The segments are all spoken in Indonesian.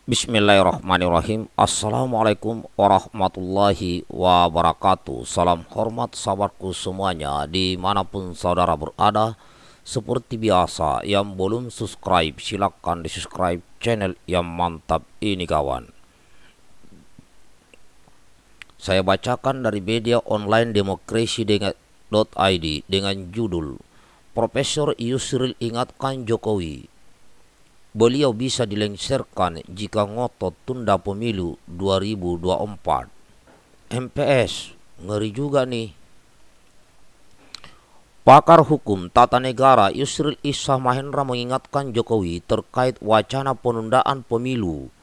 Bismillahirrahmanirrahim. Assalamualaikum warahmatullahi wabarakatuh. Salam hormat sahabatku semuanya dimanapun saudara berada. Seperti biasa, yang belum subscribe silahkan di subscribe channel yang mantap ini kawan. Saya bacakan dari media online demokrasi.id dengan judul Profesor Yusril ingatkan Jokowi beliau bisa dilengsarkan jika ngotot tunda pemilu 2024. MPS, ngeri juga nih. Pakar hukum tata negara Yusril Izzah Mahendra mengingatkan Jokowi terkait wacana penundaan pemilu.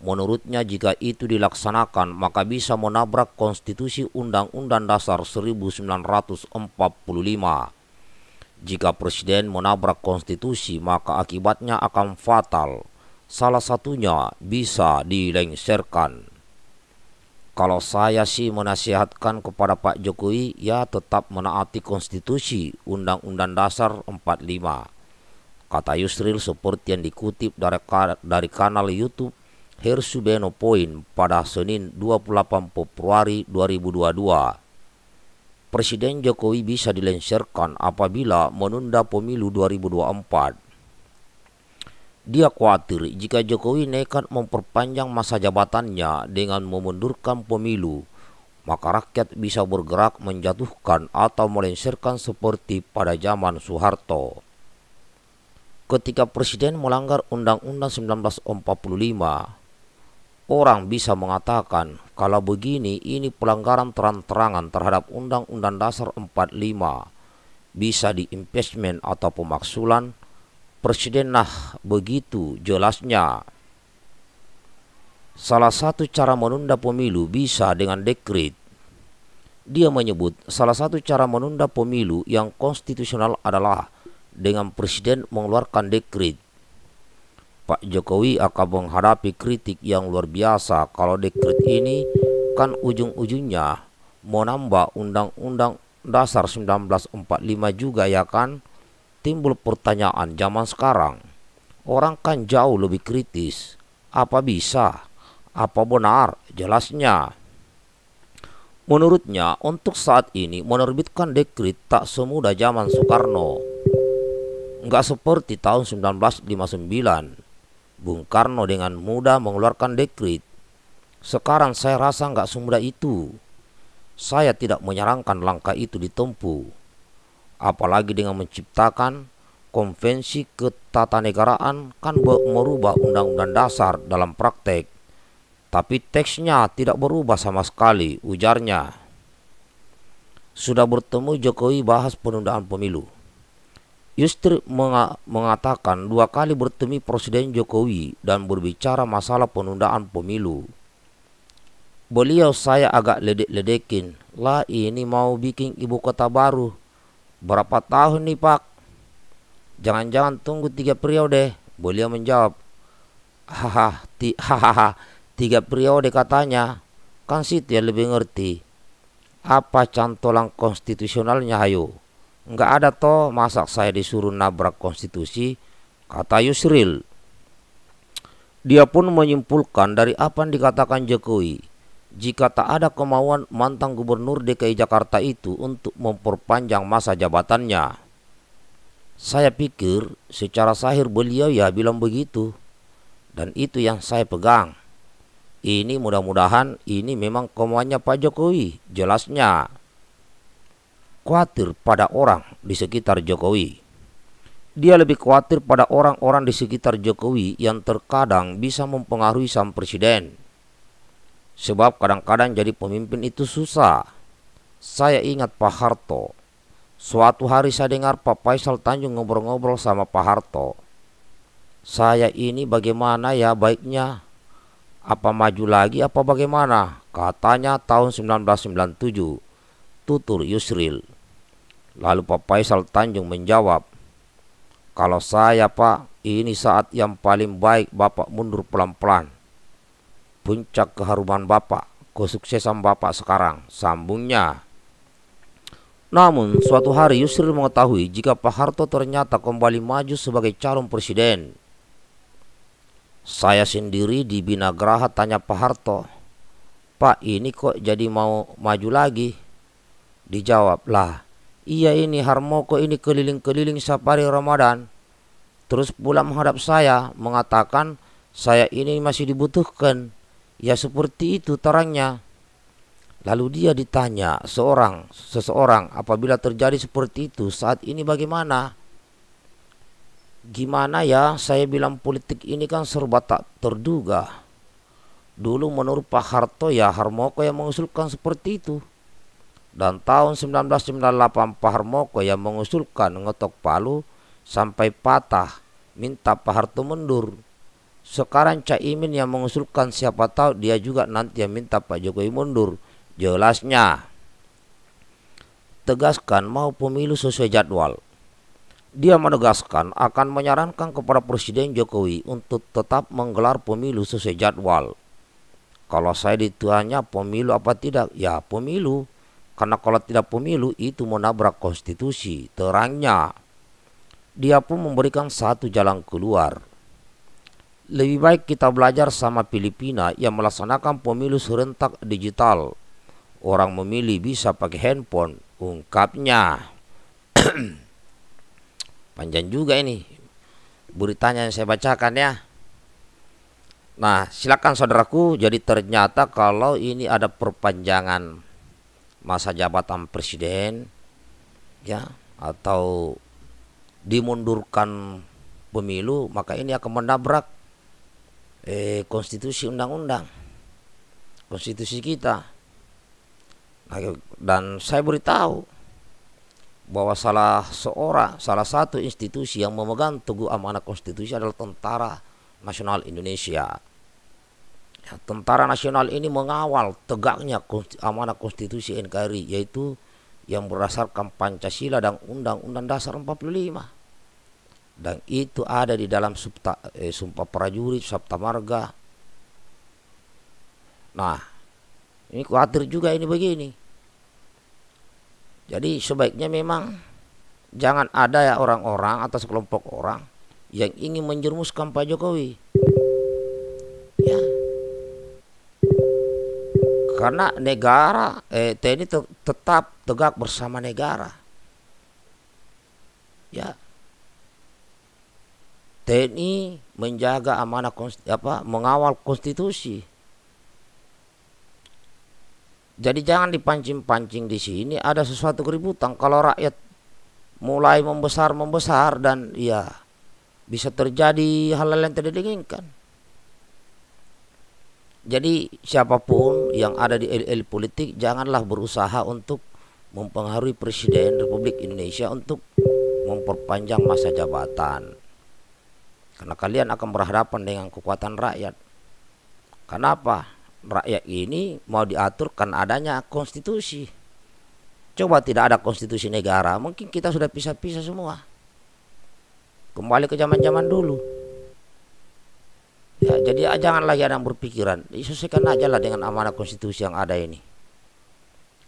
Menurutnya jika itu dilaksanakan maka bisa menabrak konstitusi Undang-Undang Dasar 1945. Jika presiden menabrak konstitusi maka akibatnya akan fatal. Salah satunya bisa dilengsarkan. Kalau saya sih menasihatkan kepada Pak Jokowi ya tetap menaati konstitusi Undang-Undang Dasar 45. Kata Yusril seperti yang dikutip dari kanal YouTube Hersubeno Point pada Senin 28 Februari 2022. Presiden Jokowi bisa dilengsarkan apabila menunda pemilu 2024. Dia khawatir jika Jokowi nekat memperpanjang masa jabatannya dengan memundurkan pemilu, maka rakyat bisa bergerak menjatuhkan atau melengsarkan seperti pada zaman Soeharto. Ketika presiden melanggar Undang-Undang 1945, orang bisa mengatakan kalau begini ini pelanggaran terang-terangan terhadap Undang-Undang Dasar 45, bisa diimpeachment atau pemaksulan presiden. Nah, begitu jelasnya. Salah satu cara menunda pemilu bisa dengan dekret. Dia menyebut salah satu cara menunda pemilu yang konstitusional adalah dengan presiden mengeluarkan dekret. Pak Jokowi akan menghadapi kritik yang luar biasa kalau dekret ini kan ujung-ujungnya menambah Undang-Undang Dasar 1945 juga ya kan. Timbul pertanyaan zaman sekarang. Orang kan jauh lebih kritis. Apa bisa? Apa benar? Jelasnya. Menurutnya untuk saat ini menerbitkan dekret tak semudah zaman Soekarno. Nggak seperti tahun 1959. Bung Karno dengan mudah mengeluarkan dekret. Sekarang saya rasa nggak semudah itu. Saya tidak menyarankan langkah itu ditempuh. Apalagi dengan menciptakan konvensi ketatanegaraan kan merubah undang-undang dasar dalam praktek. Tapi teksnya tidak berubah sama sekali, ujarnya. Sudah bertemu Jokowi bahas penundaan pemilu. Yusril mengatakan 2 kali bertemu Presiden Jokowi dan berbicara masalah penundaan pemilu. Beliau saya agak ledek-ledekin. Lah ini mau bikin ibu kota baru. Berapa tahun nih Pak? Jangan-jangan tunggu 3 periode. Beliau menjawab. Hahaha, 3 periode katanya. Kan situ yang lebih ngerti. Apa cantolan konstitusionalnya hayo? Nggak ada toh, masa saya disuruh nabrak konstitusi, kata Yusril. Dia pun menyimpulkan dari apa yang dikatakan Jokowi, jika tak ada kemauan mantan gubernur DKI Jakarta itu untuk memperpanjang masa jabatannya. Saya pikir secara sahir beliau ya bilang begitu, dan itu yang saya pegang. Ini mudah-mudahan ini memang kemauannya Pak Jokowi, jelasnya. Khawatir pada orang di sekitar Jokowi. Dia lebih khawatir pada orang-orang di sekitar Jokowi yang terkadang bisa mempengaruhi sang presiden. Sebab kadang-kadang jadi pemimpin itu susah. Saya ingat Pak Harto. Suatu hari saya dengar Pak Faisal Tanjung ngobrol-ngobrol sama Pak Harto. Saya ini bagaimana ya baiknya? Apa maju lagi apa bagaimana? Katanya tahun 1997. Tutur Yusril. Lalu Pak Faisal Tanjung menjawab, kalau saya Pak, ini saat yang paling baik Bapak mundur pelan-pelan. Puncak keharuman Bapak, kesuksesan Bapak sekarang, sambungnya. Namun suatu hari Yusril mengetahui jika Pak Harto ternyata kembali maju sebagai calon presiden. Saya sendiri di Binagraha tanya Pak Harto, "Pak, ini kok jadi mau maju lagi?" Dijawab, "Lah, iya ini Harmoko ini keliling-keliling safari Ramadan." Terus pula menghadap saya mengatakan saya ini masih dibutuhkan. Ya seperti itu terangnya. Lalu dia ditanya seseorang, apabila terjadi seperti itu saat ini bagaimana? Gimana ya, saya bilang politik ini kan serba tak terduga. Dulu menurut Pak Harto ya Harmoko yang mengusulkan seperti itu. Dan tahun 1998 Pak Harmoko yang mengusulkan ngetok Palu sampai patah, minta Pak Harto mundur. Sekarang Caimin yang mengusulkan, siapa tahu dia juga nanti yang minta Pak Jokowi mundur. Jelasnya, tegaskan mau pemilu sesuai jadwal. Dia menegaskan akan menyarankan kepada Presiden Jokowi untuk tetap menggelar pemilu sesuai jadwal. Kalau saya ditanya pemilu apa tidak, ya pemilu. Karena kalau tidak pemilu itu menabrak konstitusi, terangnya. Dia pun memberikan satu jalan keluar. Lebih baik kita belajar sama Filipina yang melaksanakan pemilu serentak digital. Orang memilih bisa pakai handphone, ungkapnya. Panjang juga ini beritanya yang saya bacakan ya. Nah, silakan saudaraku. Jadi ternyata kalau ini ada perpanjangan masa jabatan presiden ya, atau dimundurkan pemilu, maka ini akan menabrak konstitusi, undang-undang konstitusi kita. Nah, dan saya beritahu bahwa salah satu institusi yang memegang teguh amanah konstitusi adalah Tentara Nasional Indonesia. Ya, Tentara Nasional ini mengawal tegaknya amanah konstitusi NKRI, yaitu yang berdasarkan Pancasila dan Undang-Undang Dasar 45. Dan itu ada di dalam Sumpah Prajurit, Sabta Marga. Nah, ini khawatir juga ini begini. Jadi sebaiknya memang jangan ada ya orang-orang atau sekelompok orang yang ingin menjerumuskan Pak Jokowi. Ya. Karena negara TNI tetap tegak bersama negara. Ya. TNI menjaga amanah mengawal konstitusi. Jadi jangan dipancing-pancing di sini ada sesuatu keributan. Kalau rakyat mulai membesar dan ya bisa terjadi hal-hal yang tidak diinginkan. Jadi siapapun yang ada di elit politik janganlah berusaha untuk mempengaruhi Presiden Republik Indonesia untuk memperpanjang masa jabatan. Karena kalian akan berhadapan dengan kekuatan rakyat. Kenapa? Rakyat ini mau diaturkan adanya konstitusi. Coba tidak ada konstitusi negara, mungkin kita sudah pisah-pisah semua. Kembali ke zaman-zaman dulu. Ya, jadi jangan lagi ada yang berpikiran, disesuaikan aja lah dengan amanah konstitusi yang ada ini.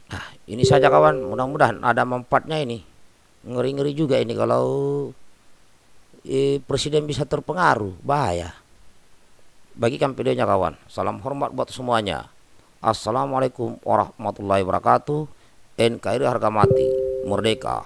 Nah, ini saja kawan, mudah-mudahan ada manfaatnya ini. Ngeri-ngeri juga ini kalau presiden bisa terpengaruh, bahaya. Bagikan videonya kawan. Salam hormat buat semuanya. Assalamualaikum warahmatullahi wabarakatuh. NKRI harga mati, merdeka.